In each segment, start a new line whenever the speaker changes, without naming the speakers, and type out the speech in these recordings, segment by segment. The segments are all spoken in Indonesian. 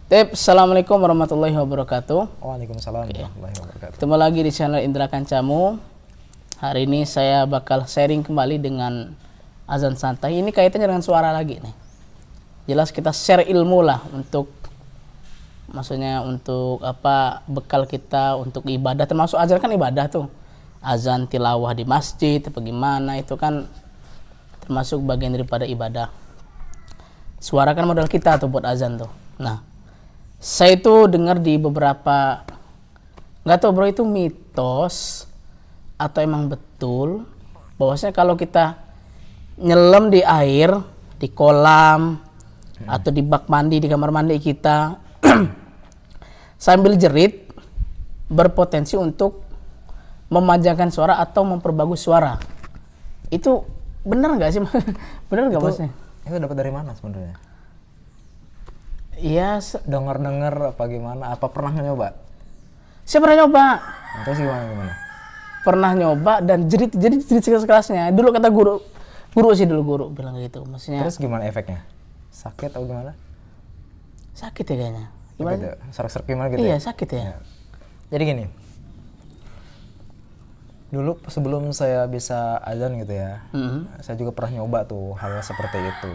Assalamualaikum warahmatullahi wabarakatuh.
Waalaikumsalam warahmatullahi wabarakatuh.
Ketemu lagi di channel Indra Kancamu. Hari ini saya bakal sharing kembali dengan azan santai. Ini kaitannya dengan suara lagi nih. Jelas kita share ilmu lah untuk apa bekal kita untuk ibadah, termasuk azan kan ibadah tuh. Azan tilawah di masjid apa gimana itu kan termasuk bagian daripada ibadah. Suara kan modal kita tuh buat azan tuh. Nah, saya itu dengar di beberapa, nggak tahu bro itu mitos atau emang betul bahwasanya kalau kita nyelam di air, di kolam atau di bak mandi, di kamar mandi kita sambil jerit berpotensi untuk memanjangkan suara atau memperbagus suara. Itu benar nggak sih? Benar nggak maksudnya?
Itu dapat dari mana sebenarnya?
Iya,
Dengar apa gimana? Apa pernah nyoba?
saya pernah nyoba.
Nah, terus gimana?
Pernah nyoba dan jerit sekelas-kelasnya. Dulu kata guru bilang gitu. Maksudnya
Terus gimana efeknya? Sakit atau gimana?
sakit ya kayaknya. Gimana?
Gitu. Serak-serak gimana gitu?
Iya,
ya?
sakit ya.
Ya. Jadi gini. Dulu sebelum saya bisa azan gitu ya, saya juga pernah nyoba tuh hal seperti itu.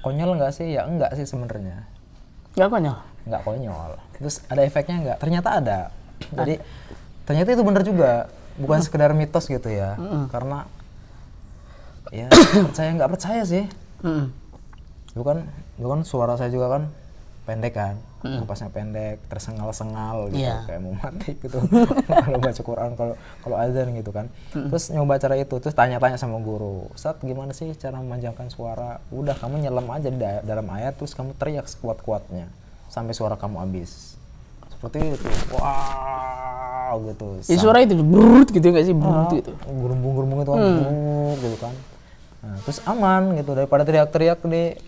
Konyol nggak sih? Ya enggak sih sebenarnya.
Nggak konyol.
Nggak konyol. Terus ada efeknya nggak? Ternyata ada. Jadi ternyata itu benar juga, bukan sekedar mitos gitu ya. Karena ya percaya nggak percaya sih. Dulu kan suara saya juga kan pendek kan, napasnya pendek, tersengal-sengal gitu, kayak mau mati gitu. Kalau baca Quran, kalau azan gitu kan. Terus nyoba cara itu, terus tanya-tanya sama guru, Ustaz gimana sih cara memanjangkan suara? Udah kamu nyelam aja di dalam air, terus kamu teriak sekuat-kuatnya sampai suara kamu habis. Seperti itu. Wow gitu.
Suara itu brut gitu nggak sih? Brut gitu.
Gerumbung-gerumbung itu kan, gitu kan. Nah, terus aman gitu daripada teriak-teriak di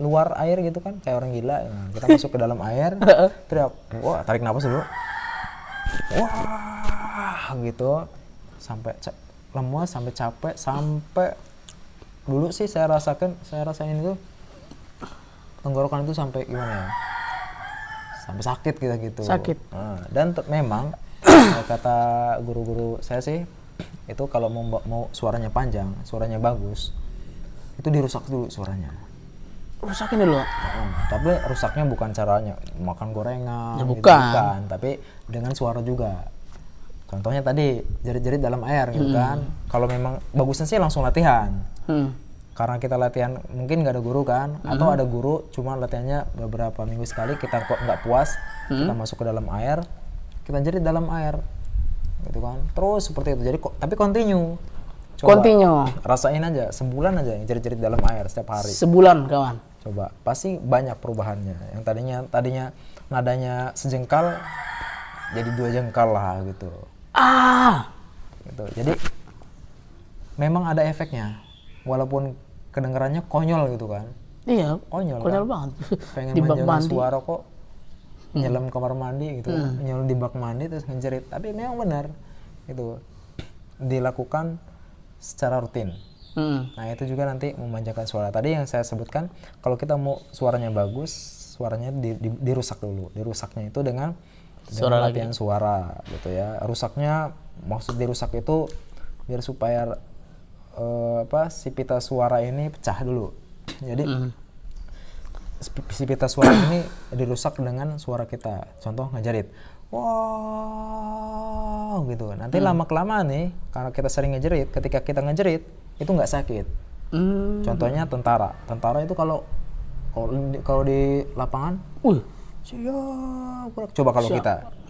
luar air gitu kan kayak orang gila. Nah, kita masuk ke dalam air, teriak, wah tarik napas dulu, wah gitu sampai lemas, sampai capek, sampai dulu sih saya rasain itu tenggorokan itu sampai gimana ya, sampai sakit gitu.
Sakit.
Nah, dan memang kata guru-guru saya sih itu kalau mau suaranya panjang, suaranya bagus, itu dirusak dulu suaranya.
Rusakin dulu.
Tapi rusaknya bukan caranya makan gorengan,
Ya,
gitu,
bukan.
tapi dengan suara juga. Contohnya tadi jerit-jerit dalam air gitu kan. Kalau memang bagusnya sih langsung latihan. Karena kita latihan mungkin nggak ada guru kan, atau ada guru cuma latihannya beberapa minggu sekali, kita kok nggak puas, kita masuk ke dalam air, kita jerit dalam air, gitu kan. Terus seperti itu. Jadi tapi continue. Coba rasain aja sebulan aja yang jerit-jerit dalam air setiap hari.
Sebulan kawan.
Coba, pasti banyak perubahannya. Yang tadinya nadanya sejengkal jadi 2 jengkal lah gitu. Gitu. Jadi memang ada efeknya. Walaupun kedengarannya konyol gitu kan.
Iya,
konyol
kan?
Banget. Pengen
Di bak
manjangin
mandi.
Suara kok nyelam kamar mandi gitu. Nyelam di bak mandi terus ngejerit. Tapi memang benar itu dilakukan secara rutin. Nah itu juga nanti memanjangkan suara. Tadi yang saya sebutkan, kalau kita mau suaranya bagus, suaranya dirusak dulu. Dirusaknya itu dengan latihan suara gitu ya. Rusaknya, maksud dirusak itu biar supaya si pita suara ini pecah dulu. Jadi si pita suara ini dirusak dengan suara kita. Contoh ngejerit, wow gitu. Nanti lama-kelamaan nih, karena kita sering ngejerit, ketika kita ngejerit itu nggak sakit. Contohnya tentara itu kalau di lapangan, siap. Coba kalau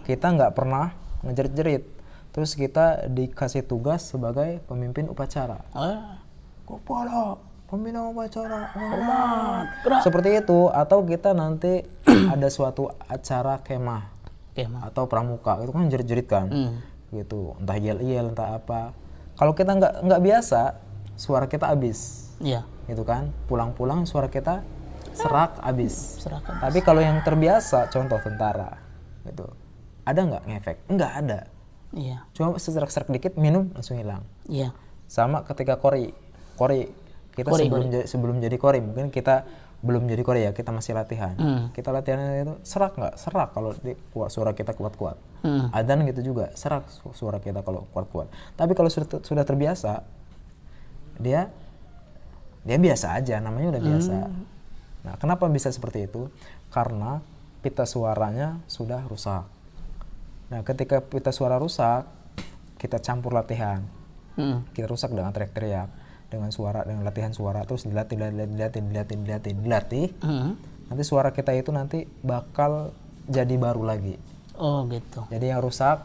kita nggak pernah ngejerit-jerit, terus kita dikasih tugas sebagai pemimpin upacara, kepala pembina upacara, hormat, seperti itu. Atau kita nanti ada suatu acara kemah atau pramuka, itu kan jerit-jerit kan, gitu, entah yel-yel entah apa. Kalau kita nggak biasa, suara kita habis, gitu kan. Pulang-pulang suara kita serak habis. Tapi kalau yang terbiasa, contoh tentara, gitu, ada nggak ngefek? Nggak ada. Cuma serak-serak dikit, minum langsung hilang. Sama ketika kori kita sebelum jadi kori, mungkin kita belum jadi Korea, kita masih latihan. Kita latihan itu serak nggak? Serak kalau suara kita kuat-kuat. Adzan gitu juga, serak suara kita kalau kuat-kuat. Tapi kalau sudah terbiasa, dia biasa aja, namanya udah biasa. Nah, kenapa bisa seperti itu? Karena pita suaranya sudah rusak. Nah, ketika pita suara rusak, kita campur latihan. Kita rusak dengan teriak-teriak, dengan latihan suara, terus dilatih. Nanti suara kita itu nanti bakal jadi baru lagi.
Oh gitu.
Jadi yang rusak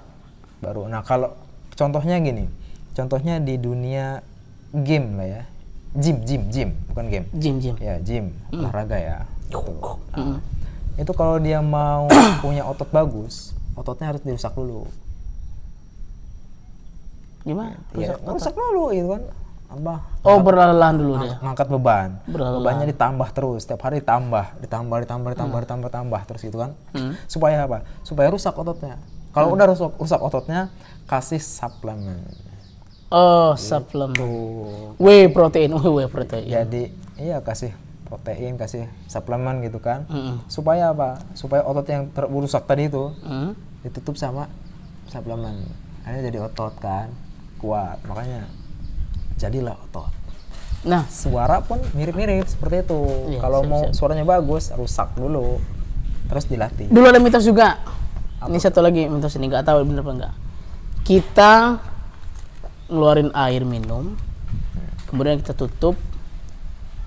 baru. Nah, kalau contohnya gini, contohnya di dunia game lah ya, gym, bukan game.
Gym.
Ya, gym, olahraga ya. Nah, itu kalau dia mau punya otot bagus, ototnya harus dirusak dulu.
Gimana?
Rusak dulu gitu kan.
Berlahan dulu dia.
Ngangkat beban. Bebannya ditambah terus, setiap hari ditambah terus gitu kan. Supaya apa? Supaya rusak ototnya. Kalau udah rusak ototnya, kasih suplemen.
Suplemen. Whey protein.
Jadi kasih protein, kasih suplemen gitu kan. Supaya apa? Supaya otot yang rusak tadi itu ditutup sama suplemen. Akhirnya jadi otot kan, kuat. Makanya jadilah otot.
Nah,
suara pun mirip-mirip seperti itu. Kalau mau suaranya bagus, rusak dulu, terus dilatih.
Dulu ada mitos juga. Ini satu lagi mitos ini, nggak tahu bener apa enggak. Kita ngeluarin air minum, kemudian kita tutup,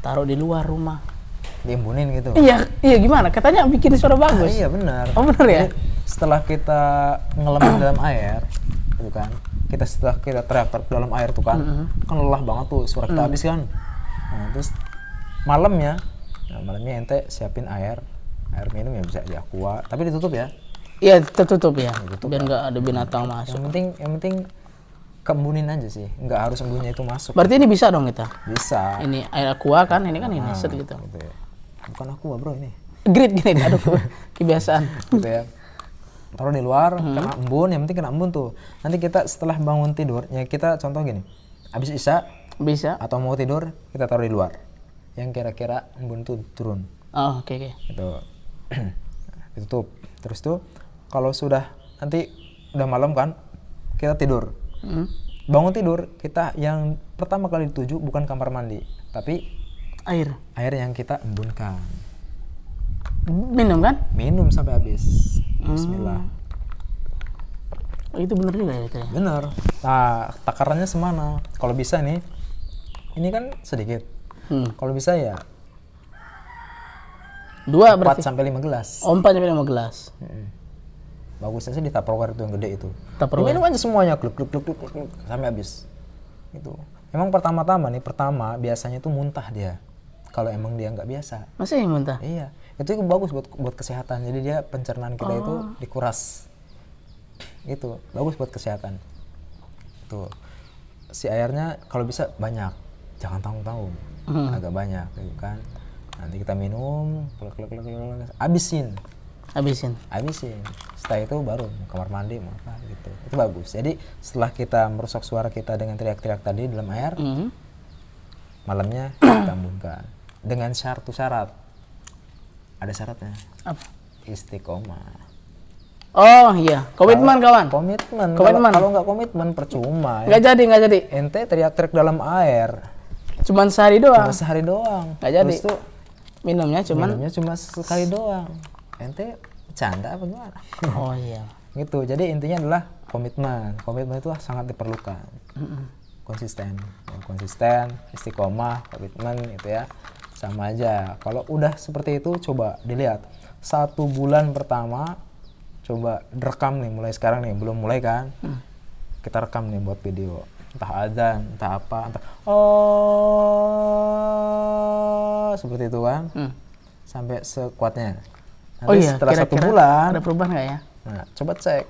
taruh di luar rumah.
Diembunin gitu.
Iya gimana? Katanya bikin suara bagus.
Iya benar.
Oh benar ya?
Jadi, setelah kita ngelemin dalam air, gitu kan. Setelah kita teriak dalam air tuh kan, kan lelah banget tuh, suara kita habis kan. Nah, terus malamnya ente siapin air minum ya, bisa di aqua, tapi ditutup ya.
Iya, tertutup ya. Biar nggak ada binatang masuk.
Yang penting kembunin aja sih, nggak harus embunnya itu masuk.
Berarti ini bisa dong kita?
Bisa.
Ini air aqua kan, ini kan ini set gitu.
Ya. Bukan aqua bro ini.
Grit gini, aduh kebiasaan.
Gitu ya. Taruh di luar, kena embun, yang penting kena embun tuh. Nanti kita setelah bangun tidur, ya kita contoh gini, habis isya
bisa
atau mau tidur, kita taruh di luar, yang kira-kira embun tuh turun.
Oh oke.
Itu ditutup. Terus tuh kalau sudah nanti udah malam kan, kita tidur. Bangun tidur, kita yang pertama kali dituju bukan kamar mandi, tapi air yang kita embunkan.
Minum kan?
Minum sampai habis. Bismillah.
Itu bener juga ya itu ya?
Bener. Nah, takarannya semana? Kalau bisa nih, ini kan sedikit. Kalau bisa ya
2 berarti?
4 sampai 5 gelas.
4 sampai 5 gelas.
Bagusnya sih di Tupperware itu yang gede itu.
Tupperware.
Minum aja semuanya, kluk sampai habis. Itu. Emang pertama biasanya tuh muntah dia. Kalau emang dia nggak biasa.
Masih muntah?
Iya. Itu bagus buat kesehatan. Jadi dia pencernaan kita itu dikuras. Itu bagus buat kesehatan. Tuh. Si airnya kalau bisa banyak. Jangan tanggung-tanggung. Agak banyak gitu kan. Nanti kita minum, habisin. Setelah itu baru kamar mandi mau apa gitu. Itu bagus. Jadi setelah kita merusak suara kita dengan teriak-teriak tadi dalam air, malamnya kita embunkan dengan syarat. Ada syaratnya.
Apa?
Istiqomah.
Oh iya, komitmen kawan.
Komitmen. Kalau nggak komitmen percuma.
Nggak jadi.
Ente teriak-teriak dalam air.
Cuman sehari doang. Nggak jadi.
Terus tuh
minumnya
cuma sekali doang. Ente bercanda apa gimana?
Oh iya.
Gitu. Jadi intinya adalah komitmen. Komitmen itu sangat diperlukan. Konsisten, istiqomah, komitmen itu ya. Sama aja. Kalau udah seperti itu coba dilihat. 1 bulan pertama coba rekam nih, mulai sekarang nih, belum mulai kan? Kita rekam nih buat video. Entah adzan, entah apa, seperti itu kan? Sampai sekuatnya. Nanti setelah
kira-kira
1 bulan
ada perubahan nggak ya?
Nah, coba cek.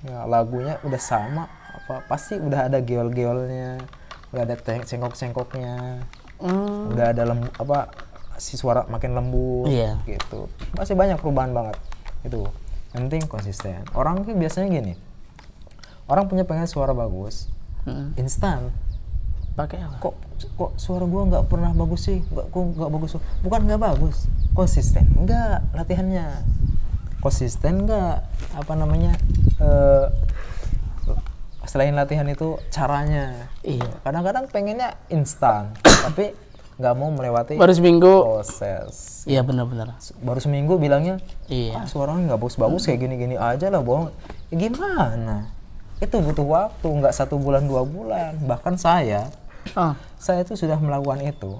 Ya, lagunya udah sama apa? Pasti udah ada geol-geolnya, udah ada cengkok-cengkoknya. Udah ada si suara makin lembut gitu. Pasti banyak perubahan banget. Itu. Yang penting konsisten. Orang tuh biasanya gini. Orang pengen suara bagus, instan.
Pakai apa?
Kok suara gua nggak pernah bagus sih? Nggak bagus. Bukan nggak bagus, konsisten nggak latihannya, konsisten nggak selain latihan itu caranya.
Iya.
Kadang-kadang pengennya instan, tapi nggak mau melewati
Baru seminggu.
proses.
Iya benar-benar.
Baru seminggu bilangnya,
Iya.
suaranya nggak bagus-bagus kayak gini-gini aja lah, bohong. Ya gimana? Itu butuh waktu, nggak 1 bulan 2 bulan. Bahkan saya itu sudah melakukan itu.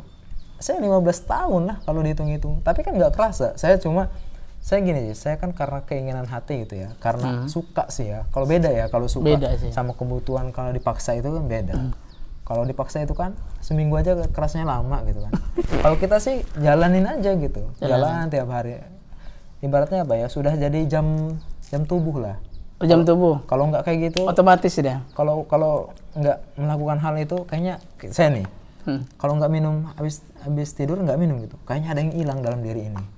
Saya 15 tahun lah kalau dihitung-hitung. Tapi kan nggak kerasa. Saya gini sih, saya kan karena keinginan hati gitu ya, karena suka sih ya. Kalau beda ya, kalau suka sama kebutuhan, kalau dipaksa itu kan beda. Kalau dipaksa itu kan seminggu aja kerasnya lama gitu kan. Kalau kita sih jalanin aja gitu, jalan tiap hari. Ibaratnya apa ya, sudah jadi jam tubuh lah.
Jam tubuh.
Kalau nggak kayak gitu,
Otomatis dia.
kalau nggak melakukan hal itu, kayaknya saya nih, kalau nggak minum habis tidur nggak minum gitu, kayaknya ada yang hilang dalam diri ini.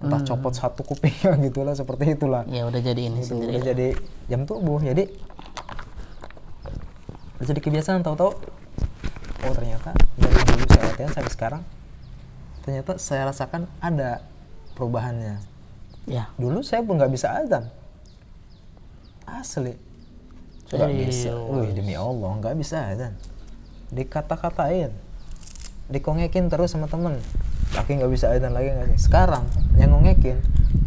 Entah copot 1 kupingnya gitulah, seperti itulah.
Ya udah jadi ini
Gitu,
sendiri.
udah jadi jam tubuh, jadi udah jadi kebiasaan. Tahu-tahu, oh ternyata dari dulu saya latihan sampai sekarang, ternyata saya rasakan ada perubahannya.
Ya.
Dulu saya pun nggak bisa azan, asli nggak bisa. Demi Allah nggak bisa azan, dikata-katain, dikongekin terus sama temen, laki nggak bisa azan lagi nggak sih. Sekarang yang ngongekin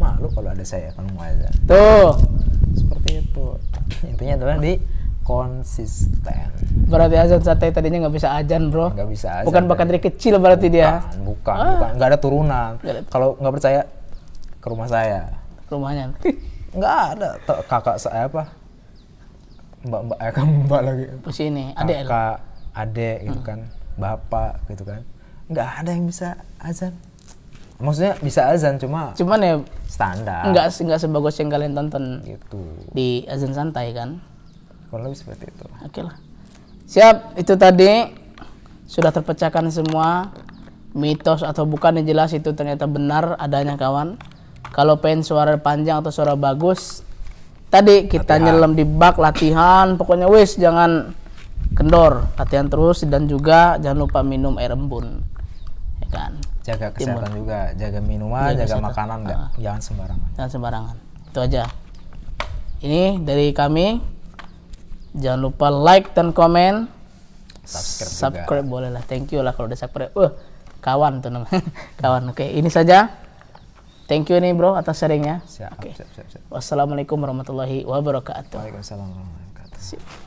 malu kalau ada saya kalau mau azan.
Tuh.
Seperti itu. Intinya adalah di konsisten.
Berarti azan santai tadinya nggak bisa azan, bro.
Nggak bisa azan.
Bukan bakat dari kecil berarti dia.
Bukan. Nggak ada turunan. Kalau nggak percaya, ke rumah saya.
Rumahnya.
Nggak ada. Kakak saya apa? Mbak lagi.
Pas ini, adek.
Kakak, adek gitu kan. Bapak gitu kan. Nggak ada yang bisa azan. Maksudnya bisa azan, cuman
ya
standar.
nggak sebagus yang kalian tonton
Gitu.
di azan santai kan.
Kurang lebih seperti itu.
Oke lah. Siap, itu tadi sudah terpecahkan semua mitos atau bukan yang jelas itu ternyata benar adanya, kawan. Kalau pengen suara panjang atau suara bagus, tadi kita nyelam di bak latihan, pokoknya wis jangan kendor, latihan terus, dan juga jangan lupa minum air embun. Ya kan?
Jaga kesehatan juga, jaga minuman, jaga makanan, jangan sembarangan.
Jangan sembarangan. Itu aja. Ini dari kami. Jangan lupa like dan komen. Subscribe boleh lah. Thank you lah kalau udah subscribe. Kawan tuh namanya. Kawan. Oke, ini saja. Thank you nih bro atas sharingnya.
Siap.
Wassalamualaikum warahmatullahi wabarakatuh.
Waalaikumsalam warahmatullahi wabarakatuh.
Siap.